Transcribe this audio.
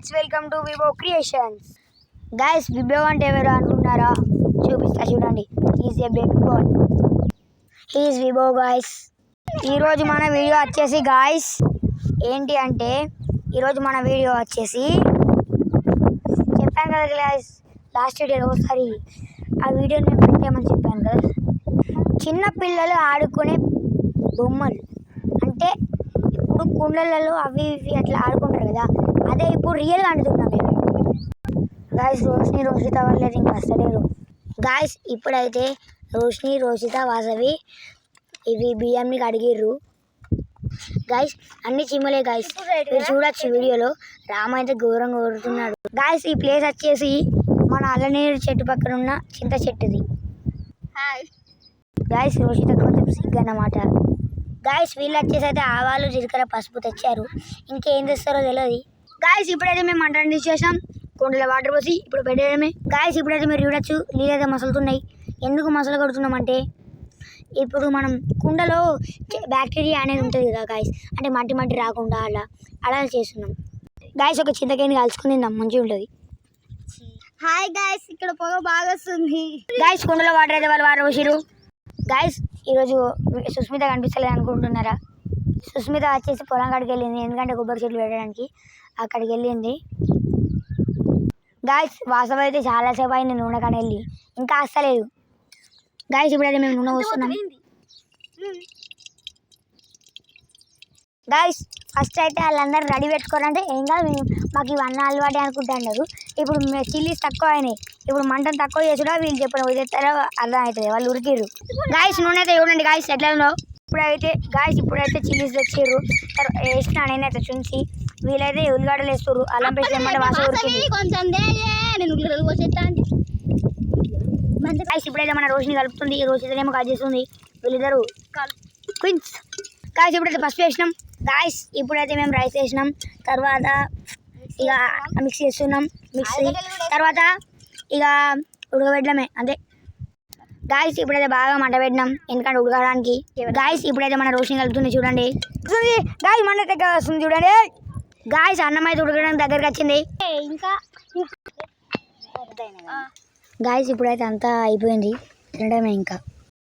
Friends, welcome to Vivo creations. Guys, Vivo అంటే ఎవరు అనుకున్నారా? చూపిస్తా చూడండి. Is a baby boy. He's Vivo guys. ఈరోజు మన వీడియో వచ్చేసి గైస్ ఏంటి అంటే చెప్పాను కదా గైస్, లాస్ట్ వీడియోలో ఒకసారి ఆ వీడియో నేను పెట్టామని చెప్పాను కదా. చిన్న పిల్లలు ఆడుకునే బొమ్మలు అంటే ఇప్పుడు కుండలలో అవి ఇవి అట్లా ఆడుకుంటారు కదా, అదే ఇప్పుడు రియల్గా ఆడుతున్నాం మేము. గాయస్, రోషిని రోషిత వాళ్ళది ఇంకా వస్తలేరు గాయస్. ఇప్పుడైతే రోషిని రోషిత వాసవి ఇవి బియ్యంని అడిగిర్రు గాయస్. అన్ని చిమ్మలే గాయస్, మీరు చూడొచ్చు వీడియోలో. రామ అయితే ఘోరంగా కొడుతున్నాడు గాయస్. ఈ ప్లేస్ వచ్చేసి మన అల్లనీరు చెట్టు పక్కన ఉన్న చింత చెట్టుది గాయస్. రోషిత కొంచెం సిగ్గు అన్నమాట గాయస్. వీళ్ళు వచ్చేసి అయితే ఆవాలు జీలకర్ర పసుపు తెచ్చారు, ఇంకేం తెస్తారో తెలియదు గాయస్. ఇప్పుడైతే మేము మంటను తీసేసాం, కుండలో వాటర్ పోసి ఇప్పుడు పెట్టడమే గాయస్. ఇప్పుడైతే మీరు చూడొచ్చు నీళ్ళు అయితే మసులుతున్నాయి. ఎందుకు మసలు కొడుతున్నామంటే ఇప్పుడు మనం కుండలో బ్యాక్టీరియా అనేది ఉంటుంది కదా గాయస్, అంటే మట్టి మట్టి రాకుండా అలా చేస్తున్నాం గాయస్. ఒక చింతకాయని కలుసుకుని తిందాం, మంచిగా ఉంటుంది. హాయ్ గాయస్, ఇక్కడ పొగ బాగా వస్తుంది గాయస్. కుండలో వాటర్ అయితే వాళ్ళు వాటర్ పోసిరు గాయస్. ఈరోజు సుస్మిత కనిపిస్తలేదు అనుకుంటున్నారా? సుస్మిత వచ్చేసి పొలం కాడికి వెళ్ళింది, ఎందుకంటే కొబ్బరి చెట్లు పెట్టడానికి అక్కడికి వెళ్ళింది గాయస్. వాసవ అయితే చాలాసేపు అయింది నూనె కాడ వెళ్ళి, ఇంకా వస్తలేదు గాయస్. ఇప్పుడైతే మేము నూనె పోస్తున్నాం గాయస్. ఫస్ట్ అయితే వాళ్ళందరూ రెడీ పెట్టుకోవాలంటే ఏం కాదు, మాకు ఇవన్నీ అలవాటే అనుకుంటున్నారు. ఇప్పుడు చిల్లీస్ తక్కువ అయినాయి, ఇప్పుడు మంటను తక్కువ చేసుడా వీళ్ళు చెప్పిన వదిలేస్తారో అర్థం అవుతుంది. వాళ్ళు ఉరికిర్రు గాయస్. నూనె అయితే చూడండి గాయస్ ఎట్లా ఉందో. ఇప్పుడైతే చిల్లీస్ తెచ్చిర్రు, వేసిన నేనైతే చుంచి వీళ్ళైతే ఉల్లిగడ్డలు వేస్తారు. అల్లం పేస్ట్ ఏమంటే వాసన ఉరికింది గాయస్. ఇప్పుడైతే మన రోషిని కలుపుతుంది, రోషితనేమో కట్ చేస్తుంది. వీళ్ళిద్దరు క్విన్స్ గాయస్. ఇప్పుడైతే పసుపు వేసినాం గాయస్. ఇప్పుడైతే మేము రైస్ వేసినాం, తర్వాత ఇక మిక్స్ చేస్తున్నాం. మిక్సీ తర్వాత ఇక ఉడకబెట్టడమే అంతే గాయస్. ఇప్పుడైతే బాగా మంట పెట్టినాం, ఎందుకంటే ఉడకడానికి గాయస్. ఇప్పుడైతే మన రోషిని కలుపుతుంది చూడండి గాయస్. మంట దగ్గర వస్తుంది చూడండి గాయస్. అన్నం అయితే ఉడకడానికి దగ్గరికి వచ్చింది ఇంకా గాయస్. ఇప్పుడైతే అంతా అయిపోయింది, తినడమే ఇంకా.